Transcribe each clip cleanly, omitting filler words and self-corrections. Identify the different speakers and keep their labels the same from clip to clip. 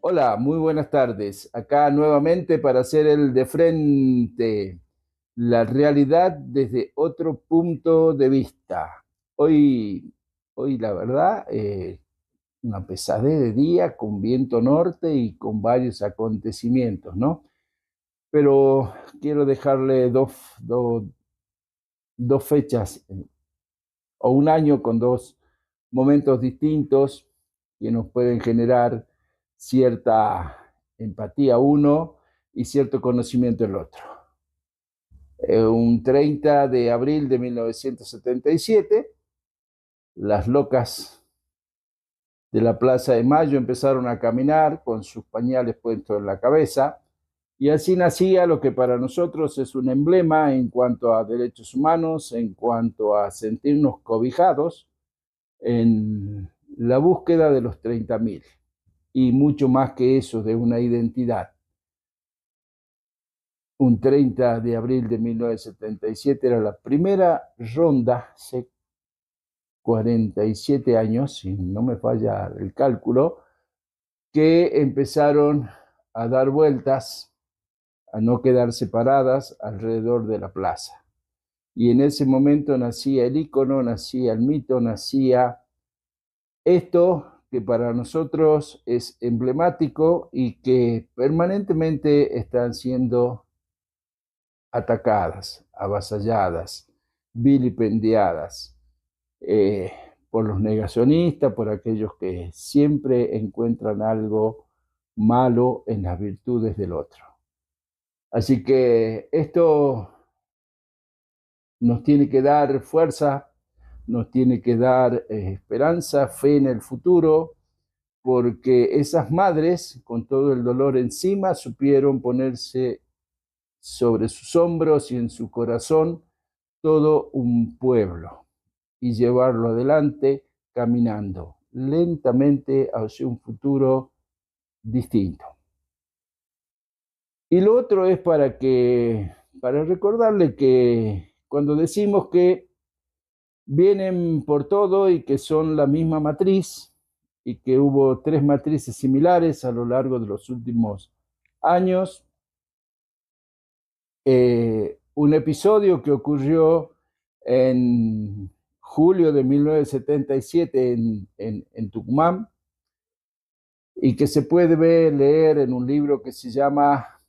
Speaker 1: Hola, muy buenas tardes. Acá nuevamente para hacer el de frente, la realidad desde otro punto de vista. Hoy, hoy la verdad, una pesadez de día con viento norte y con varios acontecimientos, ¿no? Pero quiero dejarle dos fechas o un año con dos momentos distintos que nos pueden generar cierta empatía uno y cierto conocimiento el otro. Un 30 de abril de 1977, las locas de la Plaza de Mayo empezaron a caminar con sus pañales puestos en la cabeza y así nacía lo que para nosotros es un emblema en cuanto a derechos humanos, en cuanto a sentirnos cobijados en la búsqueda de los 30.000 y mucho más que eso, de una identidad. Un 30 de abril de 1977 era la primera ronda, hace 47 años, si no me falla el cálculo, que empezaron a dar vueltas, a no quedar separadas alrededor de la plaza. Y en ese momento nacía el ícono, nacía el mito, nacía esto que para nosotros es emblemático y que permanentemente están siendo atacadas, avasalladas, vilipendiadas eh, por los negacionistas, por aquellos que siempre encuentran algo malo en las virtudes del otro. Así que esto nos tiene que dar fuerza, nos tiene que dar esperanza, fe en el futuro, porque esas madres, con todo el dolor encima, supieron ponerse sobre sus hombros y en su corazón todo un pueblo y llevarlo adelante caminando lentamente hacia un futuro distinto. Y lo otro es para recordarle que cuando decimos que vienen por todo y que son la misma matriz y que hubo tres matrices similares a lo largo de los últimos años. Un episodio que ocurrió en julio de 1977 en Tucumán y que se puede leer en un libro que se llama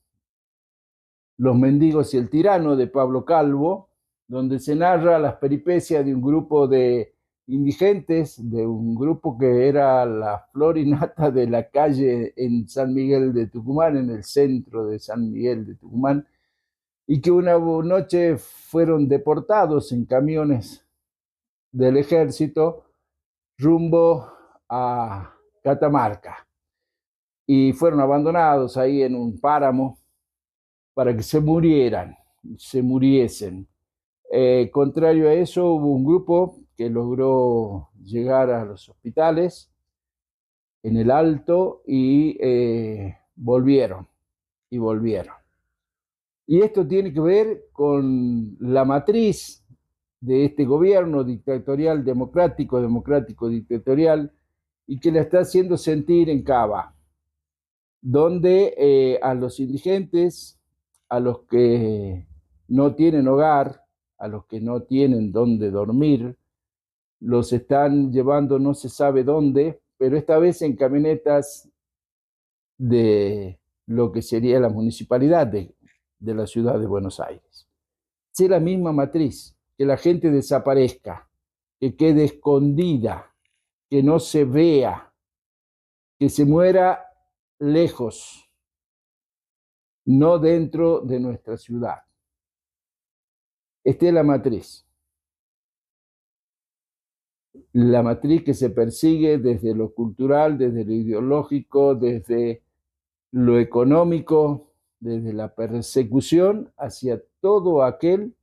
Speaker 1: Los mendigos y el tirano de Pablo Calvo, donde se narra las peripecias de un grupo de indigentes, de un grupo que era la flor y nata de la calle en San Miguel de Tucumán, en el centro de San Miguel de Tucumán, y que una noche fueron deportados en camiones del ejército rumbo a Catamarca y fueron abandonados ahí en un páramo para que se muriesen. Contrario a eso, hubo un grupo que logró llegar a los hospitales en el Alto y volvieron, y volvieron. Y esto tiene que ver con la matriz de este gobierno dictatorial, democrático, democrático, dictatorial, y que la está haciendo sentir en Cava, donde a los indigentes, a los que no tienen hogar, a los que no tienen dónde dormir, los están llevando no se sabe dónde, pero esta vez en camionetas de lo que sería la municipalidad de la ciudad de Buenos Aires. Sí, la misma matriz, que la gente desaparezca, que quede escondida, que no se vea, que se muera lejos, no dentro de nuestra ciudad. Esta es la matriz que se persigue desde lo cultural, desde lo ideológico, desde lo económico, desde la persecución hacia todo aquel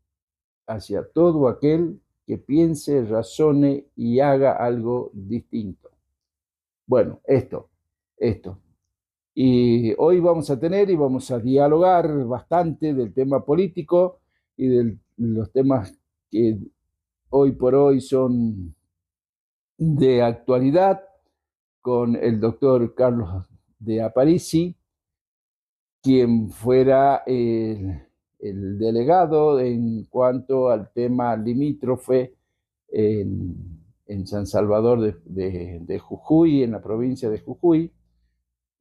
Speaker 1: que piense, razone y haga algo distinto. Bueno, esto. Y hoy vamos a tener y vamos a dialogar bastante del tema político y de los temas que hoy por hoy son de actualidad con el doctor Carlos de Aparici, quien fuera el delegado en cuanto al tema limítrofe en San Salvador de Jujuy, en la provincia de Jujuy,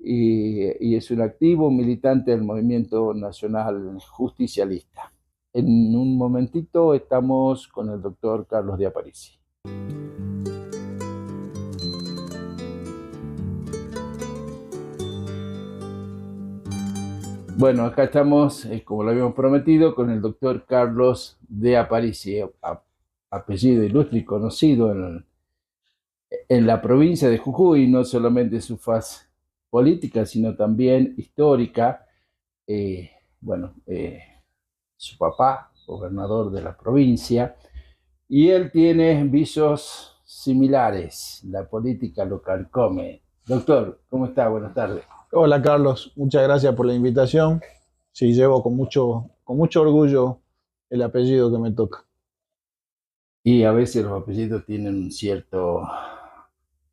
Speaker 1: y es un activo militante del movimiento nacional justicialista. En un momentito estamos con el doctor Carlos de Aparici. Bueno, acá estamos, como lo habíamos prometido, con el doctor Carlos de Aparici, apellido ilustre y conocido en la provincia de Jujuy, no solamente su faz política, sino también histórica. Bueno, su papá, gobernador de la provincia, y él tiene visos similares. La política lo carcome. Doctor, ¿cómo está? Buenas tardes.
Speaker 2: Hola Carlos, muchas gracias por la invitación. Sí, llevo con mucho orgullo el apellido que me toca.
Speaker 1: Y a veces los apellidos tienen un cierto,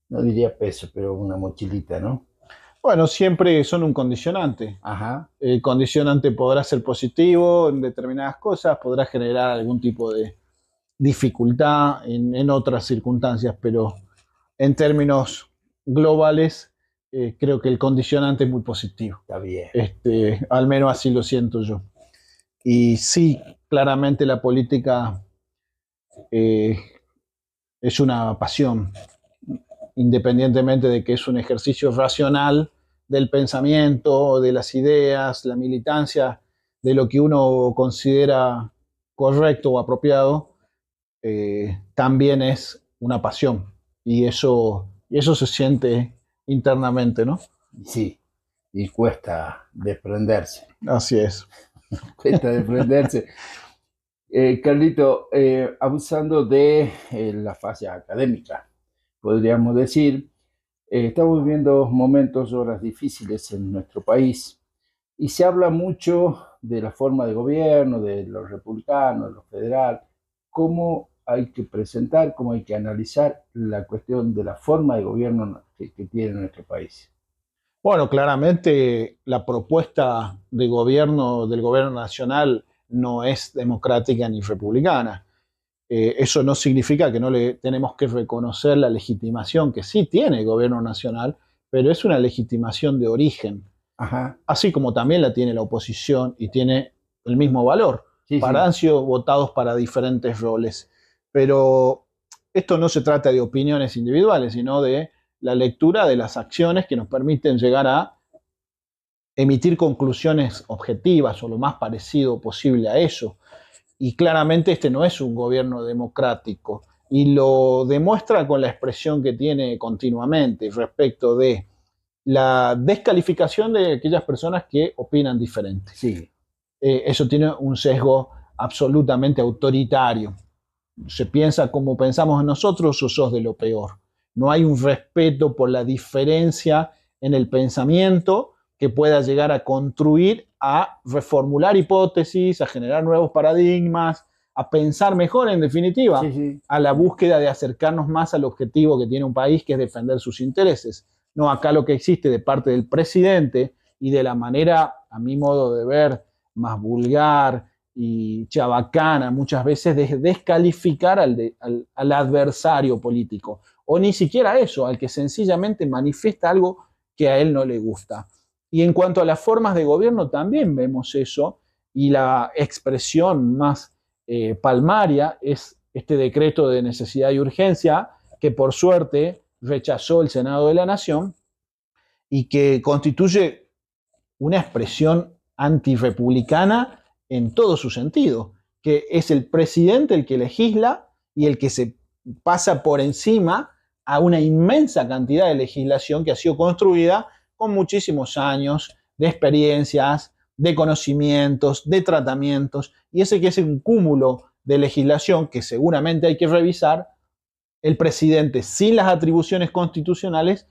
Speaker 1: no diría peso, pero una mochilita, ¿no?
Speaker 2: Bueno, siempre son un condicionante.
Speaker 1: Ajá.
Speaker 2: El condicionante podrá ser positivo en determinadas cosas, podrá generar algún tipo de dificultad en otras circunstancias, pero en términos globales creo que el condicionante es muy positivo.
Speaker 1: Está bien.
Speaker 2: Al menos así lo siento yo. Y sí, claramente la política eh, es una pasión, independientemente de que es un ejercicio racional del pensamiento, de las ideas, la militancia, de lo que uno considera correcto o apropiado, también es una pasión. Y eso se siente internamente, ¿no?
Speaker 1: Sí, y cuesta desprenderse.
Speaker 2: Así es.
Speaker 1: Cuesta desprenderse. Carlito, abusando de la fase académica, podríamos decir, estamos viviendo momentos, horas difíciles en nuestro país y se habla mucho de la forma de gobierno, de los republicanos, de lo federal, cómo hay que presentar, cómo hay que analizar la cuestión de la forma de gobierno que tiene nuestro país.
Speaker 2: Bueno, claramente la propuesta de gobierno del gobierno nacional no es democrática ni republicana. Eso no significa que no le tenemos que reconocer la legitimación que sí tiene el gobierno nacional, pero es una legitimación de origen,
Speaker 1: Ajá.
Speaker 2: así como también la tiene la oposición y tiene el mismo valor.
Speaker 1: Sí,
Speaker 2: Han
Speaker 1: sí.
Speaker 2: sido votados para diferentes roles, pero esto no se trata de opiniones individuales, sino de la lectura de las acciones que nos permiten llegar a emitir conclusiones objetivas o lo más parecido posible a eso. Y claramente este no es un gobierno democrático y lo demuestra con la expresión que tiene continuamente respecto de la descalificación de aquellas personas que opinan diferente.
Speaker 1: Sí.
Speaker 2: Eso tiene un sesgo absolutamente autoritario. Se piensa como pensamos nosotros o sos de lo peor. No hay un respeto por la diferencia en el pensamiento que pueda llegar a construir, a reformular hipótesis, a generar nuevos paradigmas, a pensar mejor en definitiva,
Speaker 1: Sí, sí.
Speaker 2: a la búsqueda de acercarnos más al objetivo que tiene un país, que es defender sus intereses. No, acá lo que existe de parte del presidente y de la manera, a mi modo de ver, más vulgar y chabacana muchas veces, de descalificar al adversario político. O ni siquiera eso, al que sencillamente manifiesta algo que a él no le gusta. Y en cuanto a las formas de gobierno, también vemos eso, y la expresión más palmaria es este decreto de necesidad y urgencia que por suerte rechazó el Senado de la Nación y que constituye una expresión antirrepublicana en todo su sentido, que es el presidente el que legisla y el que se pasa por encima a una inmensa cantidad de legislación que ha sido construida con muchísimos años de experiencias, de conocimientos, de tratamientos, y ese que es un cúmulo de legislación que seguramente hay que revisar, el presidente, sin las atribuciones constitucionales,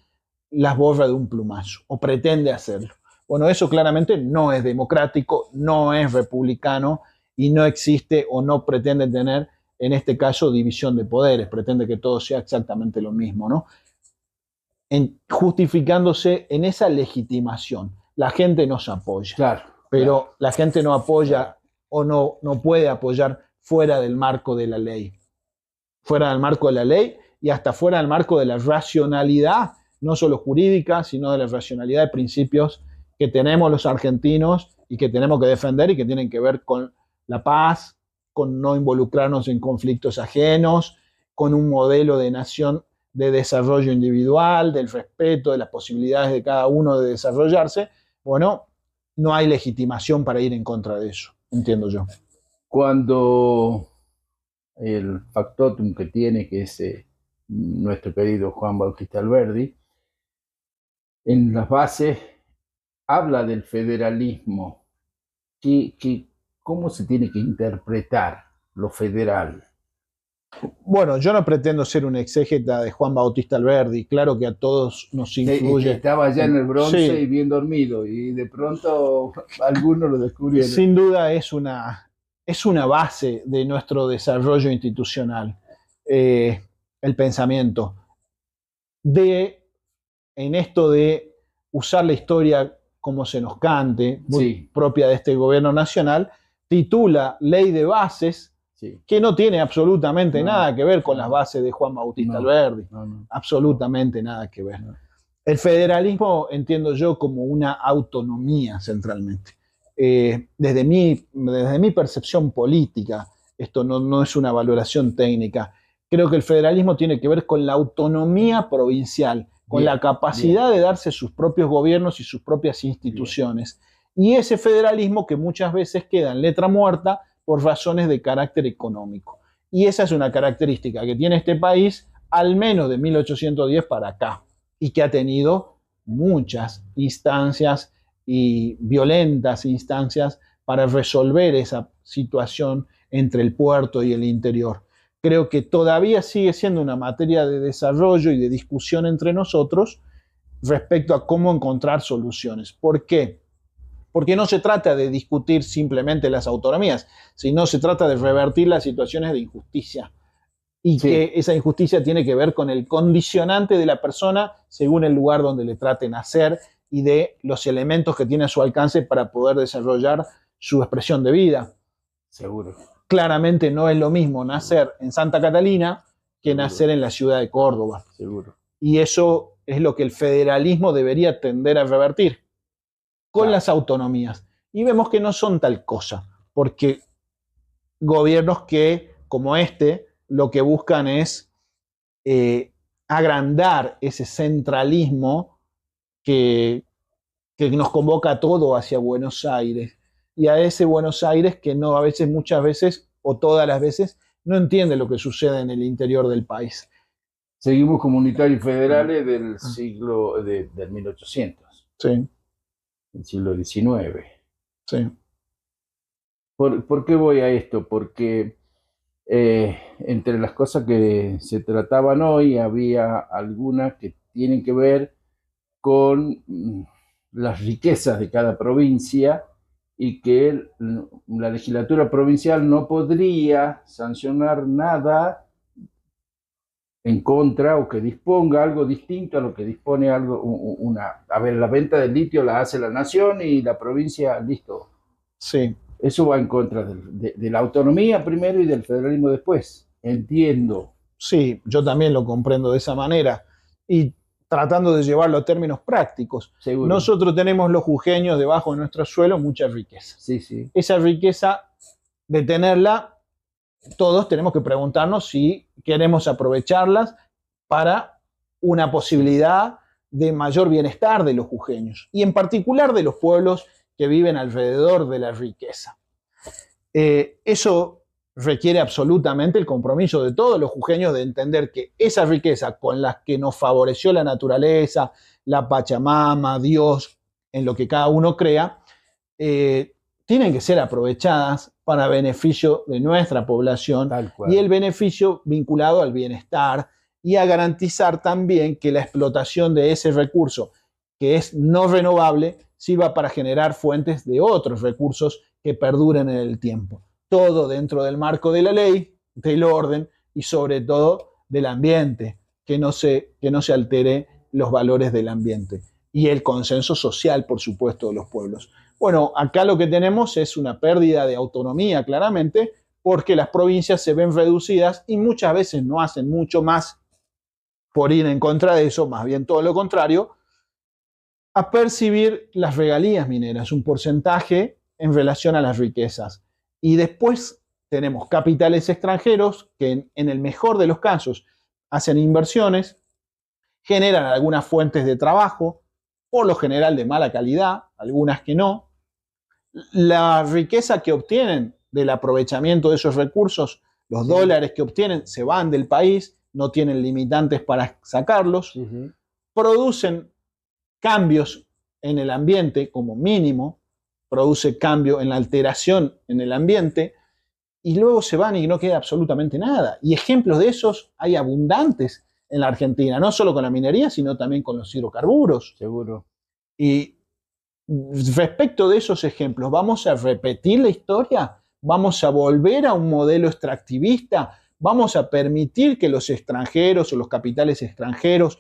Speaker 2: las borra de un plumazo, o pretende hacerlo. Bueno, eso claramente no es democrático, no es republicano y no existe o no pretende tener, en este caso, división de poderes, pretende que todo sea exactamente lo mismo, ¿no? justificándose en esa legitimación. La gente nos apoya,
Speaker 1: Claro,
Speaker 2: pero
Speaker 1: claro.
Speaker 2: la gente no apoya o no puede apoyar fuera del marco de la ley. Fuera del marco de la ley y hasta fuera del marco de la racionalidad, no solo jurídica, sino de la racionalidad de principios que tenemos los argentinos y que tenemos que defender y que tienen que ver con la paz, con no involucrarnos en conflictos ajenos, con un modelo de nación de desarrollo individual, del respeto de las posibilidades de cada uno de desarrollarse. Bueno, no hay legitimación para ir en contra de eso, entiendo yo.
Speaker 1: Cuando el factotum que tiene, que es nuestro querido Juan Bautista Alberdi, en las bases habla del federalismo. ¿Cómo se tiene que interpretar lo federal?
Speaker 2: Bueno, yo no pretendo ser un exégeta de Juan Bautista Alberdi, claro que a todos nos influye.
Speaker 1: Estaba ya en el Bronce
Speaker 2: Sí,
Speaker 1: y bien dormido, y de pronto algunos lo descubrieron.
Speaker 2: sin duda es una base de nuestro desarrollo institucional, el pensamiento. En esto de usar la historia como se nos cante, muy
Speaker 1: Sí.
Speaker 2: propia de este gobierno nacional, titula Ley de Bases,
Speaker 1: Sí.
Speaker 2: que no tiene absolutamente
Speaker 1: No,
Speaker 2: nada que ver con
Speaker 1: no,
Speaker 2: las bases de Juan Bautista
Speaker 1: no,
Speaker 2: Alberdi.
Speaker 1: no.
Speaker 2: Absolutamente nada que ver.
Speaker 1: No.
Speaker 2: El federalismo entiendo yo como una autonomía centralmente. Desde mi percepción política, esto no es una valoración técnica, creo que el federalismo tiene que ver con la autonomía provincial, con
Speaker 1: Bien,
Speaker 2: la capacidad
Speaker 1: bien.
Speaker 2: de darse sus propios gobiernos y sus propias instituciones. Bien. Y ese federalismo que muchas veces queda en letra muerta por razones de carácter económico. Y esa es una característica que tiene este país al menos de 1810 para acá, y que ha tenido muchas instancias y violentas instancias para resolver esa situación entre el puerto y el interior. Creo que todavía sigue siendo una materia de desarrollo y de discusión entre nosotros respecto a cómo encontrar soluciones. ¿Por qué? Porque no se trata de discutir simplemente las autonomías, sino se trata de revertir las situaciones de injusticia. Y
Speaker 1: Sí.
Speaker 2: que esa injusticia tiene que ver con el condicionante de la persona según el lugar donde le trate nacer y de los elementos que tiene a su alcance para poder desarrollar su expresión de vida.
Speaker 1: Seguro.
Speaker 2: Claramente no es lo mismo nacer en Santa Catalina que
Speaker 1: Seguro.
Speaker 2: nacer en la ciudad de Córdoba.
Speaker 1: Seguro.
Speaker 2: Y eso es lo que el federalismo debería tender a revertir con las autonomías. Y vemos que no son tal cosa, porque gobiernos que, como este, lo que buscan es agrandar ese centralismo que nos convoca todo hacia Buenos Aires. Y a ese Buenos Aires que no, a veces, muchas veces, o todas las veces, no entiende lo que sucede en el interior del país.
Speaker 1: Seguimos comunitarios federales del siglo, del 1800.
Speaker 2: Sí.
Speaker 1: Del siglo XIX.
Speaker 2: Sí.
Speaker 1: ¿Por qué voy a esto? Porque entre las cosas que se trataban hoy había algunas que tienen que ver con las riquezas de cada provincia y que la legislatura provincial no podría sancionar nada en contra o que disponga algo distinto a lo que dispone algo, a ver, la venta del litio la hace la nación y la provincia, listo.
Speaker 2: Sí.
Speaker 1: Eso va en contra de la autonomía primero y del federalismo después. Entiendo.
Speaker 2: Sí, yo también lo comprendo de esa manera. Y tratando de llevarlo a términos prácticos.
Speaker 1: Seguro.
Speaker 2: Nosotros tenemos los jujeños debajo de nuestro suelo mucha riqueza.
Speaker 1: Sí, sí.
Speaker 2: Esa riqueza, de tenerla, todos tenemos que preguntarnos si queremos aprovecharlas para una posibilidad de mayor bienestar de los jujeños y en particular de los pueblos que viven alrededor de la riqueza. Eso requiere absolutamente el compromiso de todos los jujeños de entender que esa riqueza con la que nos favoreció la naturaleza, la Pachamama, Dios, en lo que cada uno crea, tienen que ser aprovechadas para beneficio de nuestra población y el beneficio vinculado al bienestar y a garantizar también que la explotación de ese recurso, que es no renovable, sirva para generar fuentes de otros recursos que perduren en el tiempo. Todo dentro del marco de la ley, del orden y sobre todo del ambiente, que no se altere los valores del ambiente y el consenso social, por supuesto, de los pueblos. Bueno, acá lo que tenemos es una pérdida de autonomía, claramente, porque las provincias se ven reducidas y muchas veces no hacen mucho más por ir en contra de eso, más bien todo lo contrario, a percibir las regalías mineras, un porcentaje en relación a las riquezas. Y después tenemos capitales extranjeros que en el mejor de los casos hacen inversiones, generan algunas fuentes de trabajo, por lo general de mala calidad, algunas que no. La riqueza que obtienen del aprovechamiento de esos recursos, los dólares que obtienen, se van del país, no tienen limitantes para sacarlos, producen cambios en el ambiente como mínimo, produce cambio en la alteración en el ambiente, y luego se van y no queda absolutamente nada. Y ejemplos de esos hay abundantes en la Argentina, no solo con la minería, sino también con los hidrocarburos.
Speaker 1: Seguro.
Speaker 2: Y respecto de esos ejemplos, ¿vamos a repetir la historia? ¿Vamos a volver a un modelo extractivista? ¿Vamos a permitir que los extranjeros o los capitales extranjeros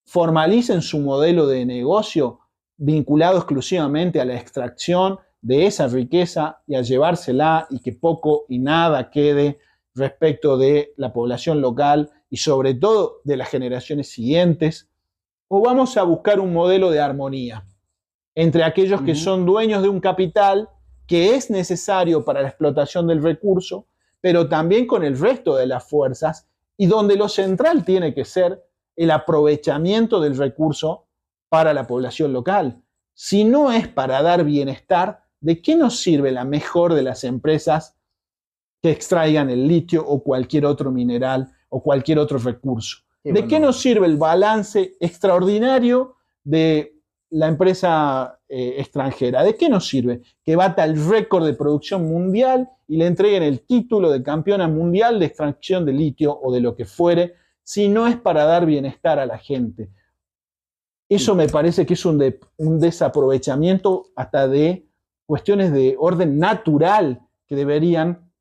Speaker 2: formalicen su modelo de negocio vinculado exclusivamente a la extracción de esa riqueza y a llevársela y que poco y nada quede respecto de la población local y sobre todo de las generaciones siguientes? ¿O vamos a buscar un modelo de armonía entre aquellos que son dueños de un capital que es necesario para la explotación del recurso, pero también con el resto de las fuerzas, y donde lo central tiene que ser el aprovechamiento del recurso para la población local? Si no es para dar bienestar, ¿de qué nos sirve la mejor de las empresas que extraigan el litio o cualquier otro mineral o cualquier otro recurso? ¿De qué nos sirve el balance extraordinario de la empresa extranjera? ¿De qué nos sirve que bata el récord de producción mundial y le entreguen el título de campeona mundial de extracción de litio o de lo que fuere, si no es para dar bienestar a la gente? Eso me parece que es un desaprovechamiento hasta de cuestiones de orden natural que deberían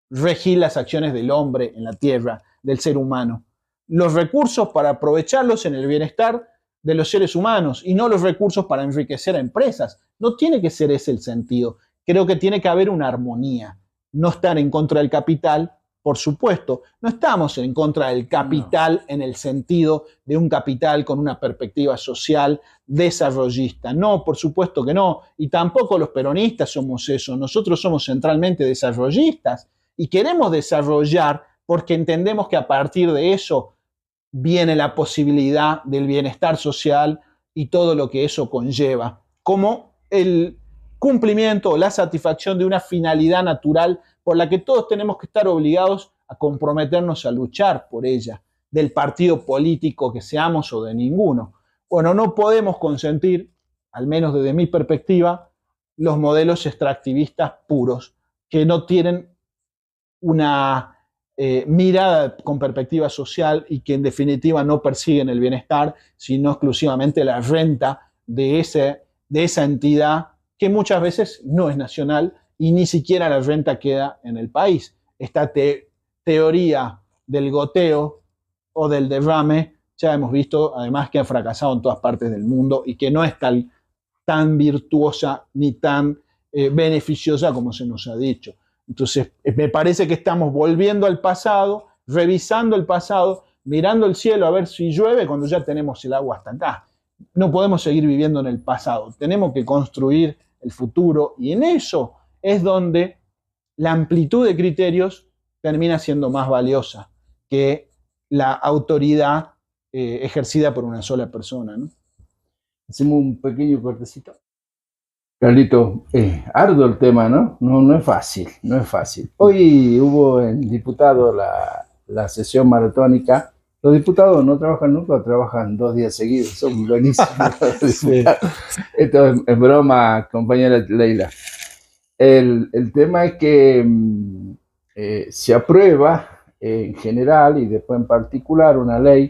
Speaker 2: regir las acciones del hombre en la tierra, del ser humano. Los recursos para aprovecharlos en el bienestar de los seres humanos y no los recursos para enriquecer a empresas. No tiene que ser ese el sentido. Creo que tiene que haber una armonía. No estar en contra del capital, por supuesto. No estamos en contra del capital en el sentido de un capital con una perspectiva social desarrollista. No, por supuesto que no. Y tampoco los peronistas somos eso. Nosotros somos centralmente desarrollistas y queremos desarrollar porque entendemos que a partir de eso viene la posibilidad del bienestar social y todo lo que eso conlleva, como el cumplimiento o la satisfacción de una finalidad natural por la que todos tenemos que estar obligados a comprometernos a luchar por ella, del partido político que seamos o de ninguno. Bueno, no podemos consentir, al menos desde mi perspectiva, los modelos extractivistas puros, que no tienen una mirada con perspectiva social y que en definitiva no persiguen el bienestar, sino exclusivamente la renta de esa entidad que muchas veces no es nacional y ni siquiera la renta queda en el país. Esta teoría del goteo o del derrame ya hemos visto además que ha fracasado en todas partes del mundo y que no es tan virtuosa ni tan beneficiosa como se nos ha dicho. Entonces, me parece que estamos volviendo al pasado, revisando el pasado, mirando el cielo a ver si llueve cuando ya tenemos el agua hasta acá. No podemos seguir viviendo en el pasado, tenemos que construir el futuro y en eso es donde la amplitud de criterios termina siendo más valiosa que la autoridad ejercida por una sola persona, ¿no?
Speaker 1: Hacemos un pequeño cortecito. Carlito, arduo el tema, ¿no? No es fácil, no es fácil. Hoy hubo en diputado la sesión maratónica. Los diputados no trabajan nunca, trabajan 2 días seguidos, son buenísimos. Sí. Esto es broma, compañera Leila. El tema es que se aprueba en general y después en particular una ley,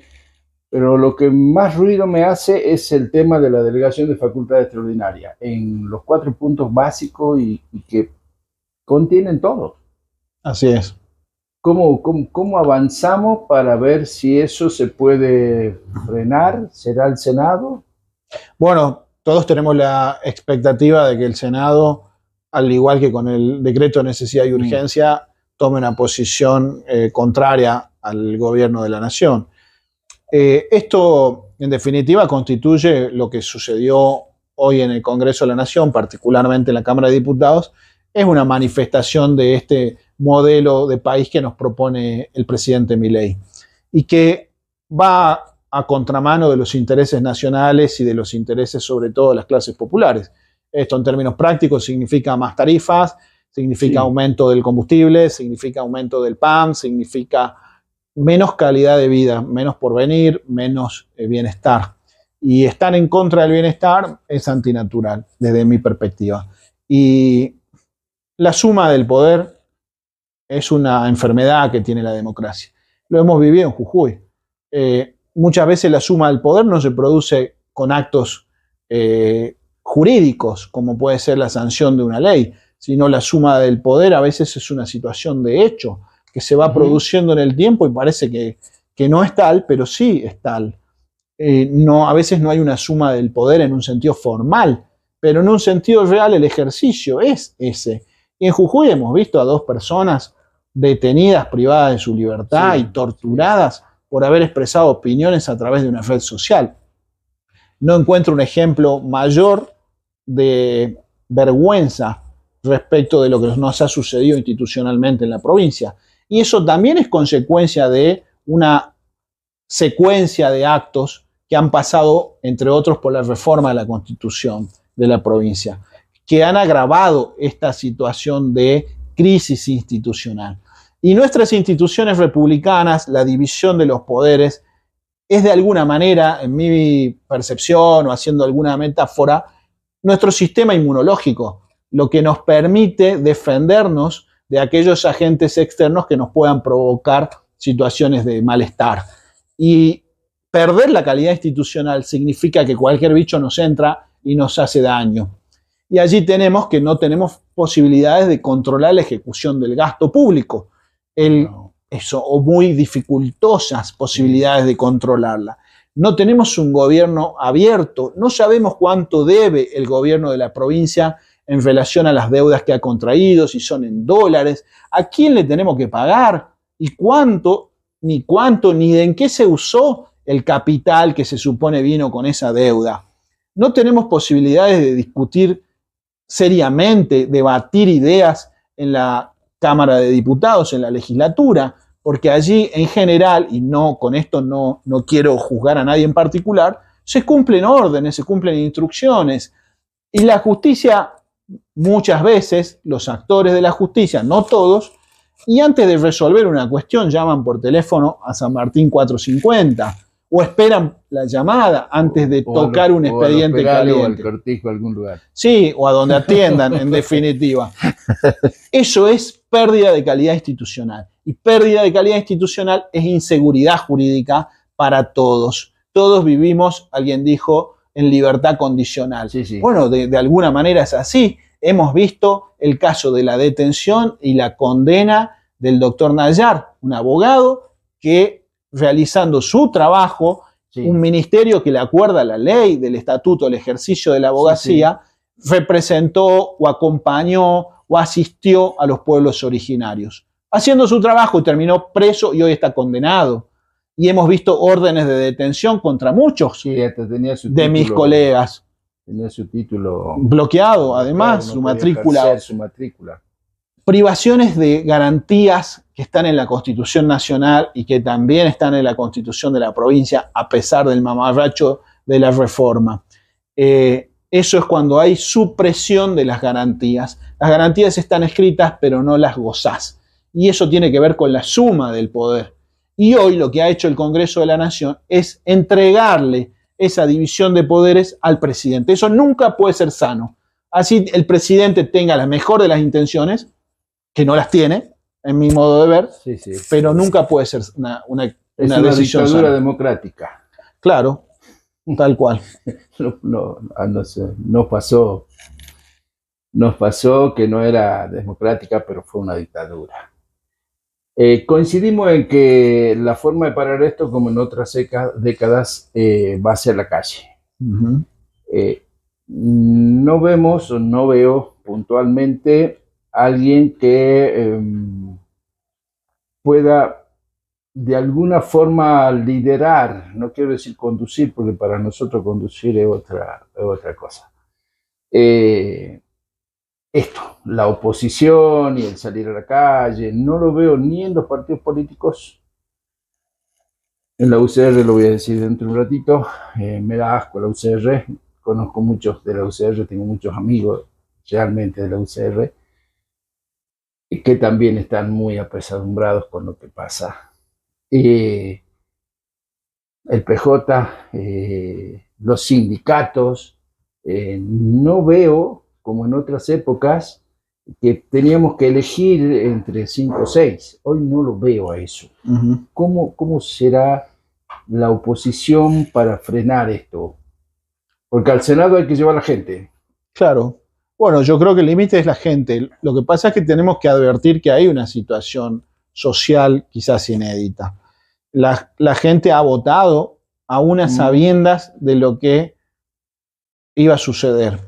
Speaker 1: pero lo que más ruido me hace es el tema de la delegación de facultad extraordinaria, en los 4 puntos básicos y que contienen todo.
Speaker 2: Así es.
Speaker 1: ¿Cómo avanzamos para ver si eso se puede frenar? ¿Será el Senado?
Speaker 2: Bueno, todos tenemos la expectativa de que el Senado, al igual que con el decreto de necesidad y urgencia, tome una posición contraria al gobierno de la nación. Esto, en definitiva, constituye lo que sucedió hoy en el Congreso de la Nación, particularmente en la Cámara de Diputados, es una manifestación de este modelo de país que nos propone el presidente Milei y que va a contramano de los intereses nacionales y de los intereses sobre todo de las clases populares. Esto en términos prácticos significa más tarifas, significa aumento del combustible, significa aumento del PAN, significa menos calidad de vida, menos porvenir, menos bienestar. Y estar en contra del bienestar es antinatural, desde mi perspectiva. Y la suma del poder es una enfermedad que tiene la democracia. Lo hemos vivido en Jujuy. Muchas veces la suma del poder no se produce con actos jurídicos, como puede ser la sanción de una ley, sino la suma del poder a veces es una situación de hecho que se va produciendo en el tiempo y parece que no es tal, pero sí es tal. No, a veces no hay una suma del poder en un sentido formal, pero en un sentido real el ejercicio es ese. Y en Jujuy hemos visto a 2 personas detenidas, privadas de su libertad y torturadas por haber expresado opiniones a través de una red social. No encuentro un ejemplo mayor de vergüenza respecto de lo que nos ha sucedido institucionalmente en la provincia. Y eso también es consecuencia de una secuencia de actos que han pasado, entre otros, por la reforma de la Constitución de la provincia, que han agravado esta situación de crisis institucional. Y nuestras instituciones republicanas, la división de los poderes, es de alguna manera, en mi percepción o haciendo alguna metáfora, nuestro sistema inmunológico, lo que nos permite defendernos de aquellos agentes externos que nos puedan provocar situaciones de malestar. Y perder la calidad institucional significa que cualquier bicho nos entra y nos hace daño. Y allí tenemos que no tenemos posibilidades de controlar la ejecución del gasto público. O muy dificultosas posibilidades de controlarla. No tenemos un gobierno abierto, no sabemos cuánto debe el gobierno de la provincia en relación a las deudas que ha contraído, si son en dólares, a quién le tenemos que pagar y cuánto, ni de en qué se usó el capital que se supone vino con esa deuda. No tenemos posibilidades de discutir seriamente, debatir ideas en la Cámara de Diputados, en la legislatura, porque allí en general, y no con esto no quiero juzgar a nadie en particular, se cumplen órdenes, se cumplen instrucciones. Y la justicia, muchas veces, los actores de la justicia, no todos, y antes de resolver una cuestión llaman por teléfono a San Martín 450 o esperan la llamada antes de tocar un expediente caliente.
Speaker 1: O al Cortijo, a algún lugar.
Speaker 2: Sí, o a donde atiendan, en definitiva. Eso es pérdida de calidad institucional. Y pérdida de calidad institucional es inseguridad jurídica para todos. Todos vivimos, alguien dijo, en libertad condicional.
Speaker 1: Sí.
Speaker 2: Bueno, de alguna manera es así. Hemos visto el caso de la detención y la condena del doctor Nayar, un abogado que realizando su trabajo, un ministerio que le acuerda la ley del estatuto del ejercicio de la abogacía, representó o acompañó o asistió a los pueblos originarios, haciendo su trabajo y terminó preso y hoy está condenado. Y hemos visto órdenes de detención contra muchos de mis colegas.
Speaker 1: Tenía su título
Speaker 2: bloqueado, además, su matrícula. Privaciones de garantías que están en la Constitución Nacional y que también están en la Constitución de la provincia, a pesar del mamarracho de la reforma. Eso es cuando hay supresión de las garantías. Las garantías están escritas, pero no las gozás. Y eso tiene que ver con la suma del poder. Y hoy lo que ha hecho el Congreso de la Nación es entregarle esa división de poderes al presidente. Eso nunca puede ser sano. Así el presidente tenga la mejor de las intenciones, que no las tiene, en mi modo de ver, pero nunca puede ser una decisión
Speaker 1: dictadura
Speaker 2: sana.
Speaker 1: democrática.
Speaker 2: Claro, tal cual.
Speaker 1: Nos pasó que no era democrática, pero fue una dictadura. Coincidimos en que la forma de parar esto, como en otras décadas, va a ser la calle.
Speaker 2: Ujú.
Speaker 1: No vemos o no veo puntualmente alguien que pueda de alguna forma liderar, no quiero decir conducir, porque para nosotros conducir es otra cosa. Esto, la oposición y el salir a la calle, no lo veo ni en los partidos políticos. En la UCR, lo voy a decir dentro de un ratito, me da asco la UCR, conozco muchos de la UCR, tengo muchos amigos realmente de la UCR, que también están muy apesadumbrados con lo que pasa. El PJ, los sindicatos, no veo, como en otras épocas, que teníamos que elegir entre 5 o 6. Hoy no lo veo a eso.
Speaker 2: Ujú.
Speaker 1: ¿Cómo será la oposición para frenar esto? Porque al Senado hay que llevar a la gente.
Speaker 2: Claro. Bueno, yo creo que el límite es la gente. Lo que pasa es que tenemos que advertir que hay una situación social quizás inédita. La gente ha votado a unas sabiendas de lo que iba a suceder.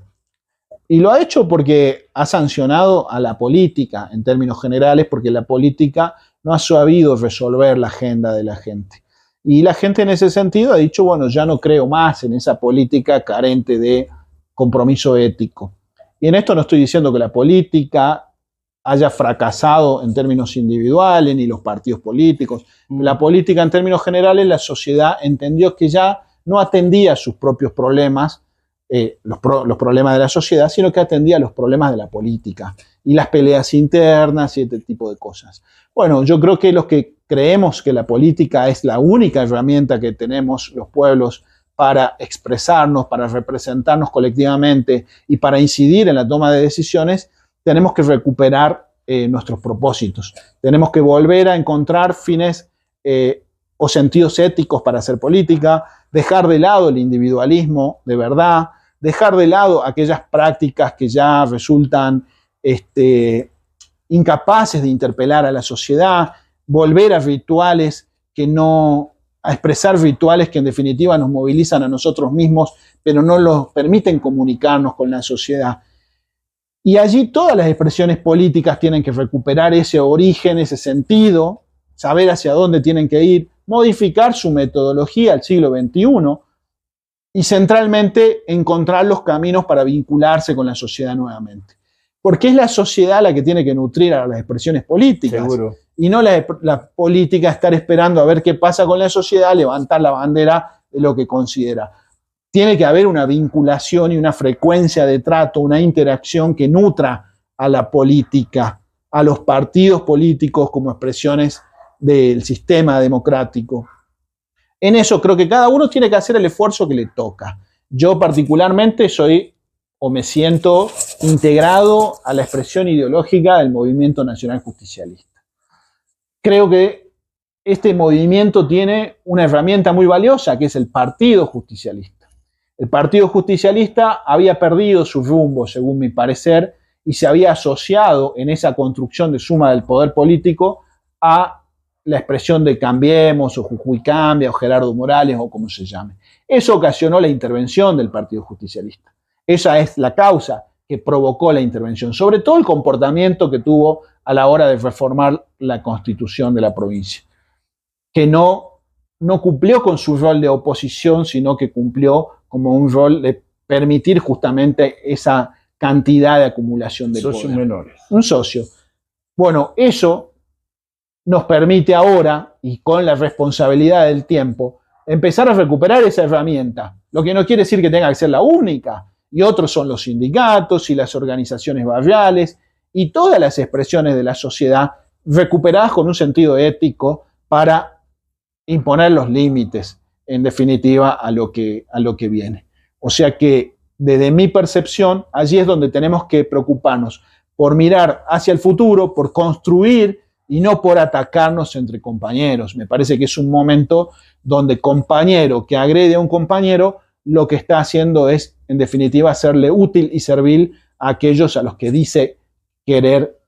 Speaker 2: Y lo ha hecho porque ha sancionado a la política en términos generales, porque la política no ha sabido resolver la agenda de la gente. Y la gente en ese sentido ha dicho, bueno, ya no creo más en esa política carente de compromiso ético. Y en esto no estoy diciendo que la política haya fracasado en términos individuales, ni los partidos políticos. La política en términos generales, la sociedad entendió que ya no atendía a sus propios problemas, los problemas de la sociedad, sino que atendía a los problemas de la política y las peleas internas y este tipo de cosas. Bueno, yo creo que los que creemos que la política es la única herramienta que tenemos los pueblos para expresarnos, para representarnos colectivamente y para incidir en la toma de decisiones, tenemos que recuperar nuestros propósitos. Tenemos que volver a encontrar fines o sentidos éticos para hacer política, dejar de lado el individualismo de verdad, dejar de lado aquellas prácticas que ya resultan incapaces de interpelar a la sociedad, volver a rituales que no, a expresar rituales que en definitiva nos movilizan a nosotros mismos, pero no nos permiten comunicarnos con la sociedad. Y allí todas las expresiones políticas tienen que recuperar ese origen, ese sentido, saber hacia dónde tienen que ir, modificar su metodología al siglo XXI y centralmente encontrar los caminos para vincularse con la sociedad nuevamente. Porque es la sociedad la que tiene que nutrir a las expresiones políticas.
Speaker 1: Seguro.
Speaker 2: Y no la política estar esperando a ver qué pasa con la sociedad, levantar la bandera de lo que considera. Tiene que haber una vinculación y una frecuencia de trato, una interacción que nutra a la política, a los partidos políticos como expresiones del sistema democrático. En eso creo que cada uno tiene que hacer el esfuerzo que le toca. Yo particularmente soy o me siento integrado a la expresión ideológica del movimiento nacional justicialista. Creo que este movimiento tiene una herramienta muy valiosa, que es el Partido Justicialista. El Partido Justicialista había perdido su rumbo, según mi parecer, y se había asociado en esa construcción de suma del poder político a la expresión de Cambiemos, o Jujuy Cambia, o Gerardo Morales, o como se llame. Eso ocasionó la intervención del Partido Justicialista. Esa es la causa que provocó la intervención, sobre todo el comportamiento que tuvo a la hora de reformar la constitución de la provincia, que no cumplió con su rol de oposición, sino que cumplió como un rol de permitir justamente esa cantidad de acumulación de
Speaker 1: Socios
Speaker 2: poder.
Speaker 1: menores.
Speaker 2: Un socio. Bueno, eso nos permite ahora, y con la responsabilidad del tiempo, empezar a recuperar esa herramienta. Lo que no quiere decir que tenga que ser la única. Y otros son los sindicatos y las organizaciones barriales y todas las expresiones de la sociedad recuperadas con un sentido ético para imponer los límites, en definitiva, a lo que viene. O sea que, desde mi percepción, allí es donde tenemos que preocuparnos por mirar hacia el futuro, por construir y no por atacarnos entre compañeros. Me parece que es un momento donde compañero que agrede a un compañero lo que está haciendo es, en definitiva, hacerle útil y servil a aquellos a los que dice querer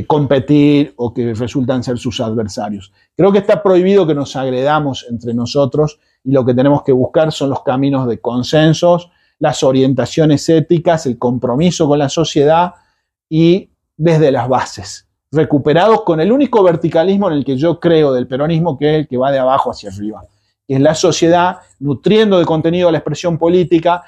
Speaker 2: competir o que resultan ser sus adversarios. Creo que está prohibido que nos agredamos entre nosotros y lo que tenemos que buscar son los caminos de consensos, las orientaciones éticas, el compromiso con la sociedad y desde las bases, recuperados con el único verticalismo en el que yo creo del peronismo, que es el que va de abajo hacia arriba, que es la sociedad nutriendo de contenido la expresión política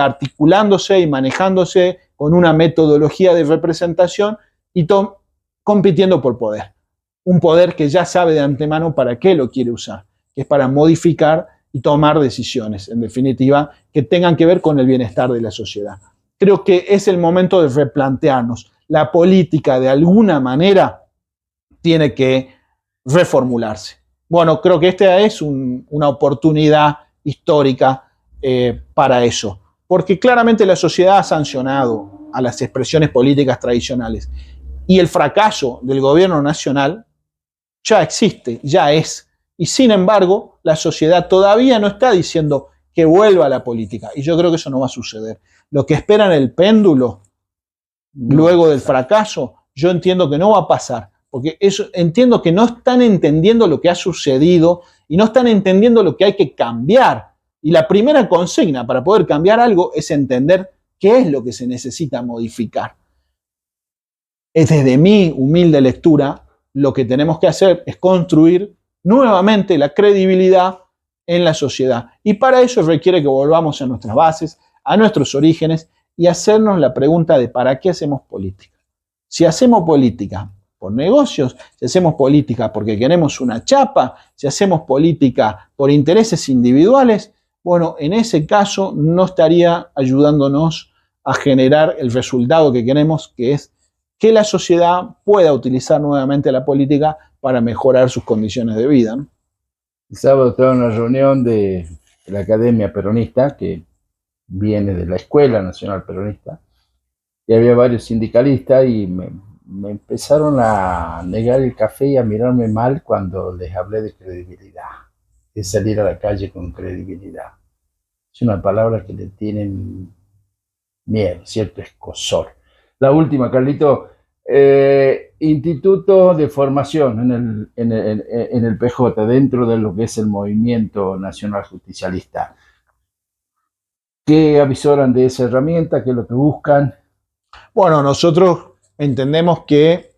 Speaker 2: articulándose y manejándose con una metodología de representación y compitiendo por poder. Un poder que ya sabe de antemano para qué lo quiere usar, que es para modificar y tomar decisiones, en definitiva, que tengan que ver con el bienestar de la sociedad. Creo que es el momento de replantearnos. La política, de alguna manera, tiene que reformularse. Bueno, creo que esta es una oportunidad histórica para eso, porque claramente la sociedad ha sancionado a las expresiones políticas tradicionales y el fracaso del gobierno nacional ya existe, ya es. Y sin embargo, la sociedad todavía no está diciendo que vuelva a la política. Y yo creo que eso no va a suceder. Lo que esperan el péndulo, luego del fracaso, yo entiendo que no va a pasar. Porque entiendo que no están entendiendo lo que ha sucedido y no están entendiendo lo que hay que cambiar. Y la primera consigna para poder cambiar algo es entender qué es lo que se necesita modificar. Es desde mi humilde lectura, lo que tenemos que hacer es construir nuevamente la credibilidad en la sociedad. Y para eso requiere que volvamos a nuestras bases, a nuestros orígenes y hacernos la pregunta de ¿para qué hacemos política? Si hacemos política por negocios, si hacemos política porque queremos una chapa, si hacemos política por intereses individuales, bueno, en ese caso no estaría ayudándonos a generar el resultado que queremos, que es que la sociedad pueda utilizar nuevamente la política para mejorar sus condiciones de vida, ¿no?
Speaker 1: El sábado estaba en una reunión de la Academia Peronista, que viene de la Escuela Nacional Peronista, y había varios sindicalistas y me empezaron a negar el café y a mirarme mal cuando les hablé de credibilidad, de salir a la calle con credibilidad. Es una palabra que le tienen miedo, cierto escozor. La última, Carlito, Instituto de Formación en el PJ, dentro de lo que es el Movimiento Nacional Justicialista. ¿Qué avisoran de esa herramienta? ¿Qué es lo que buscan?
Speaker 2: Bueno, nosotros entendemos que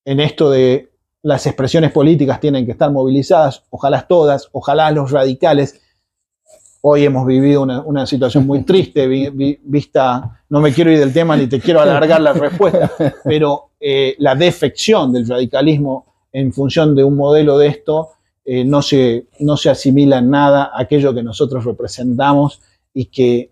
Speaker 2: en esto de las expresiones políticas tienen que estar movilizadas, ojalá todas, ojalá los radicales. Hoy hemos vivido una situación muy triste, vista, no me quiero ir del tema ni te quiero alargar la respuesta, pero la defección del radicalismo en función de un modelo de esto no se asimila en nada a aquello que nosotros representamos y que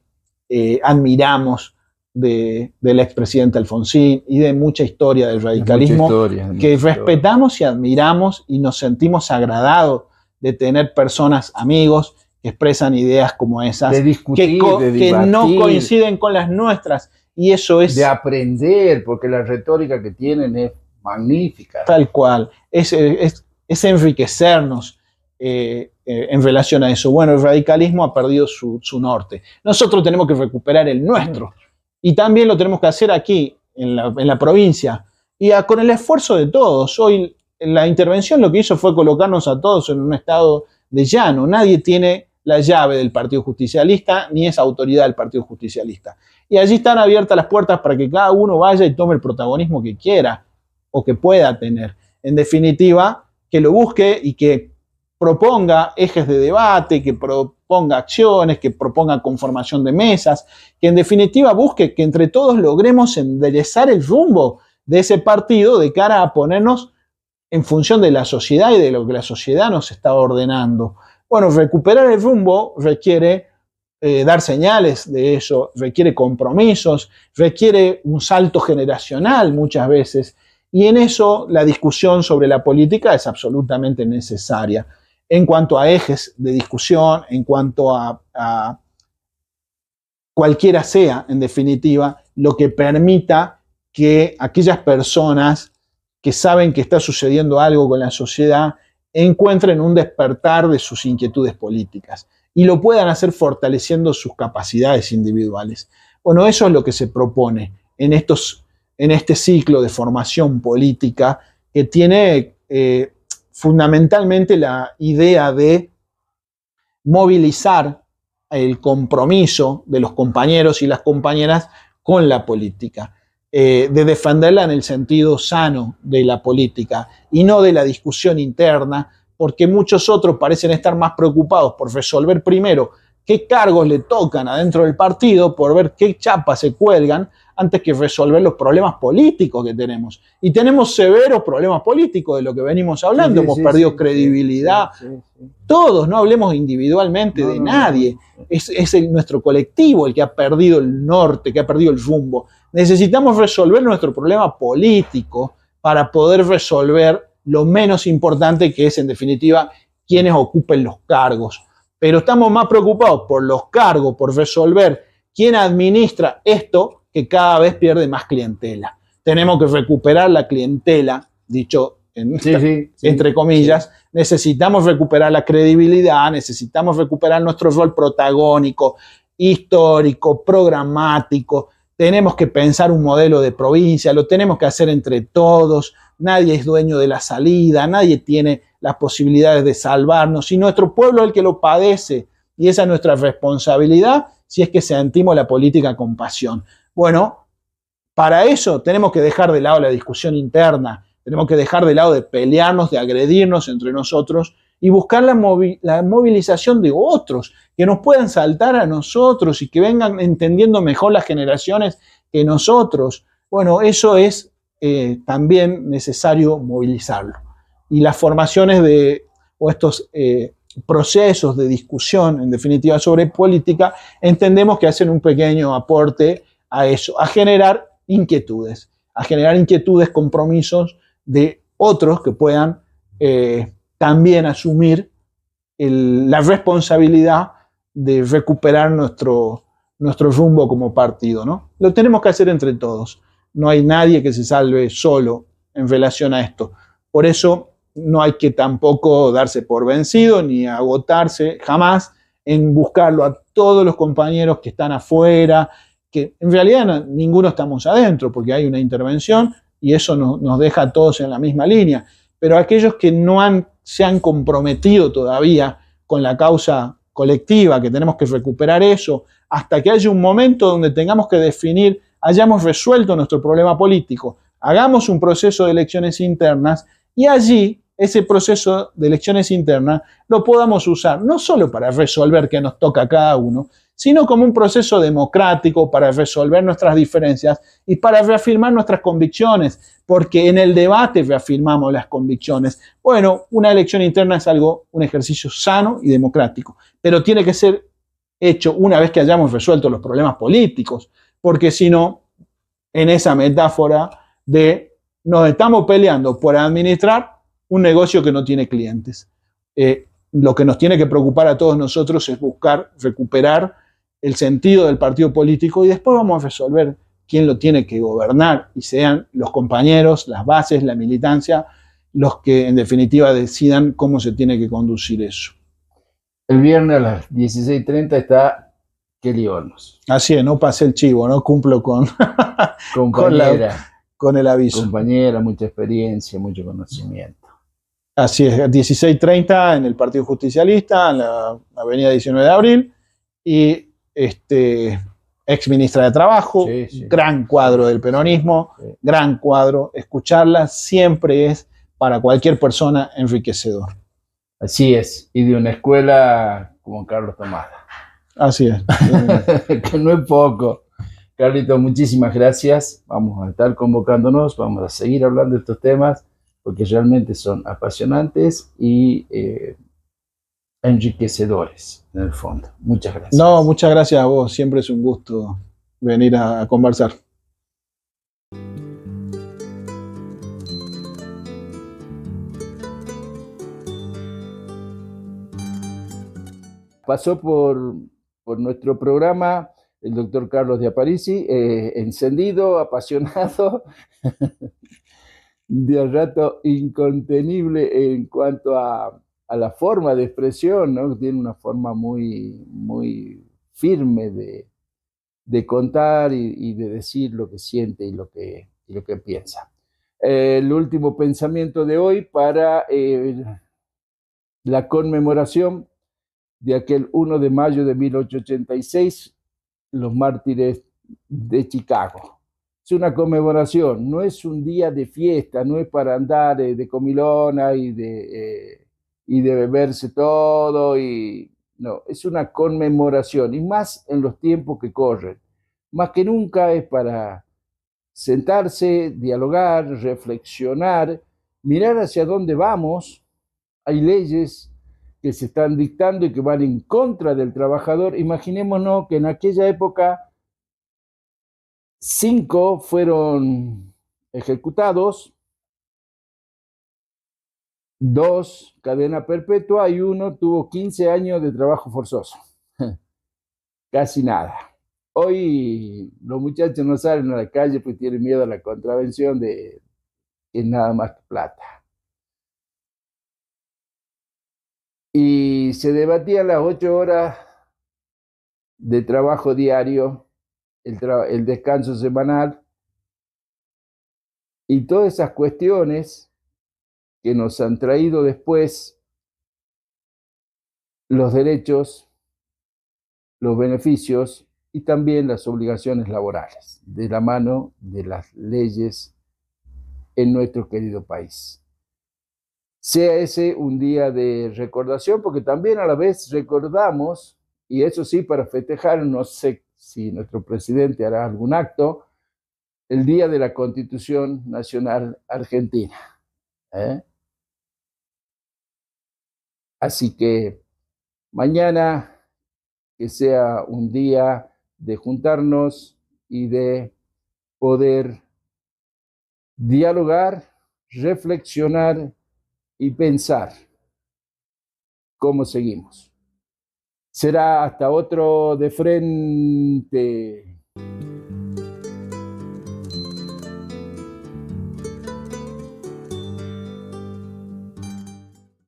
Speaker 2: admiramos del expresidente Alfonsín y de mucha historia del radicalismo, que respetamos y admiramos y nos sentimos agradados de tener personas, amigos, que expresan ideas como esas,
Speaker 1: de discutir,
Speaker 2: que no coinciden con las nuestras, y eso es...
Speaker 1: de aprender, porque la retórica que tienen es magnífica.
Speaker 2: Tal cual, es enriquecernos en relación a eso. Bueno, el radicalismo ha perdido su norte. Nosotros tenemos que recuperar el nuestro, y también lo tenemos que hacer aquí, en la provincia, y con el esfuerzo de todos. Hoy la intervención lo que hizo fue colocarnos a todos en un estado de llano. Nadie tiene la llave del Partido Justicialista, ni es autoridad del Partido Justicialista. Y allí están abiertas las puertas para que cada uno vaya y tome el protagonismo que quiera o que pueda tener. En definitiva, que lo busque y que proponga ejes de debate, que proponga acciones, que proponga conformación de mesas, que en definitiva busque que entre todos logremos enderezar el rumbo de ese partido de cara a ponernos en función de la sociedad y de lo que la sociedad nos está ordenando. Bueno, recuperar el rumbo requiere dar señales de eso, requiere compromisos, requiere un salto generacional muchas veces, y en eso la discusión sobre la política es absolutamente necesaria. En cuanto a ejes de discusión, en cuanto a cualquiera sea, en definitiva, lo que permita que aquellas personas que saben que está sucediendo algo con la sociedad encuentren un despertar de sus inquietudes políticas y lo puedan hacer fortaleciendo sus capacidades individuales. Bueno, eso es lo que se propone en estos en este ciclo de formación política que tiene fundamentalmente la idea de movilizar el compromiso de los compañeros y las compañeras con la política, de defenderla en el sentido sano de la política y no de la discusión interna, porque muchos otros parecen estar más preocupados por resolver primero qué cargos le tocan adentro del partido, por ver qué chapas se cuelgan, antes que resolver los problemas políticos que tenemos. Y tenemos severos problemas políticos de lo que venimos hablando, hemos perdido credibilidad. Todos, no hablemos individualmente de nadie. Es nuestro colectivo el que ha perdido el norte, que ha perdido el rumbo. Necesitamos resolver nuestro problema político para poder resolver lo menos importante, que es, en definitiva, quienes ocupen los cargos. Pero estamos más preocupados por los cargos, por resolver quién administra esto, que cada vez pierde más clientela. Tenemos que recuperar la clientela, dicho entre comillas. Necesitamos recuperar la credibilidad, necesitamos recuperar nuestro rol protagónico, histórico, programático. Tenemos que pensar un modelo de provincia, lo tenemos que hacer entre todos. Nadie es dueño de la salida, nadie tiene las posibilidades de salvarnos, y nuestro pueblo es el que lo padece, y esa es nuestra responsabilidad si es que sentimos la política con pasión. Bueno, para eso tenemos que dejar de lado la discusión interna, tenemos que dejar de lado de pelearnos, de agredirnos entre nosotros y buscar la movilización de otros que nos puedan saltar a nosotros y que vengan entendiendo mejor las generaciones que nosotros. Bueno, eso es también necesario movilizarlo. Y las formaciones o estos procesos de discusión, en definitiva, sobre política, entendemos que hacen un pequeño aporte a eso, a generar inquietudes, compromisos de otros que puedan también asumir la responsabilidad de recuperar nuestro rumbo como partido, ¿no? Lo tenemos que hacer entre todos. No hay nadie que se salve solo en relación a esto. Por eso no hay que tampoco darse por vencido ni agotarse jamás en buscarlo a todos los compañeros que están afuera, que en realidad ninguno estamos adentro porque hay una intervención y eso nos deja a todos en la misma línea. Pero aquellos que no se han comprometido todavía con la causa colectiva, que tenemos que recuperar eso, hasta que haya un momento donde tengamos que definir, hayamos resuelto nuestro problema político, hagamos un proceso de elecciones internas y allí ese proceso de elecciones internas lo podamos usar no solo para resolver qué nos toca a cada uno, sino como un proceso democrático para resolver nuestras diferencias y para reafirmar nuestras convicciones, porque en el debate reafirmamos las convicciones. Bueno, una elección interna es un ejercicio sano y democrático, pero tiene que ser hecho una vez que hayamos resuelto los problemas políticos, porque si no, en esa metáfora de nos estamos peleando por administrar un negocio que no tiene clientes. Lo que nos tiene que preocupar a todos nosotros es buscar recuperar el sentido del partido político y después vamos a resolver quién lo tiene que gobernar y sean los compañeros, las bases, la militancia, los que en definitiva decidan cómo se tiene que conducir eso.
Speaker 1: El viernes a las 16:30 está Kelly Olmos.
Speaker 2: Así es, no pasé el chivo, no cumplo con el aviso.
Speaker 1: Compañera, mucha experiencia, mucho conocimiento.
Speaker 2: Así es, 16:30 en el Partido Justicialista, en la avenida 19 de Abril, y ex ministra de Trabajo, gran cuadro del peronismo, gran cuadro. Escucharla siempre es para cualquier persona enriquecedor.
Speaker 1: Así es, y de una escuela como Carlos Tomada.
Speaker 2: Así es.
Speaker 1: Que no es poco. Carlito, muchísimas gracias. Vamos a estar convocándonos, vamos a seguir hablando de estos temas porque realmente son apasionantes y enriquecedores en el fondo. Muchas gracias.
Speaker 2: No, muchas gracias a vos. Siempre es un gusto venir a conversar.
Speaker 1: Pasó por nuestro programa el doctor Carlos de Aparici, encendido, apasionado, de a rato incontenible en cuanto a la forma de expresión, ¿no? Tiene una forma muy, muy firme de contar y de decir lo que siente y lo que lo que piensa. El último pensamiento de hoy para la conmemoración de aquel 1 de mayo de 1886, los mártires de Chicago. Es una conmemoración, no es un día de fiesta, no es para andar de comilona y de beberse todo, no, es una conmemoración, y más en los tiempos que corren. Más que nunca es para sentarse, dialogar, reflexionar, mirar hacia dónde vamos. Hay leyes que se están dictando y que van en contra del trabajador. Imaginémonos que en aquella época 5 fueron ejecutados, 2 cadena perpetua y 1 tuvo 15 años de trabajo forzoso. Casi nada. Hoy los muchachos no salen a la calle porque tienen miedo a la contravención de que es nada más que plata. Y se debatían las 8 horas de trabajo diario, el descanso semanal y todas esas cuestiones que nos han traído después los derechos, los beneficios y también las obligaciones laborales, de la mano de las leyes en nuestro querido país. Sea ese un día de recordación, porque también a la vez recordamos, y eso sí, para festejar, no sé si nuestro presidente hará algún acto, el Día de la Constitución Nacional Argentina. Así que mañana que sea un día de juntarnos y de poder dialogar, reflexionar y pensar cómo seguimos. Será hasta otro de frente.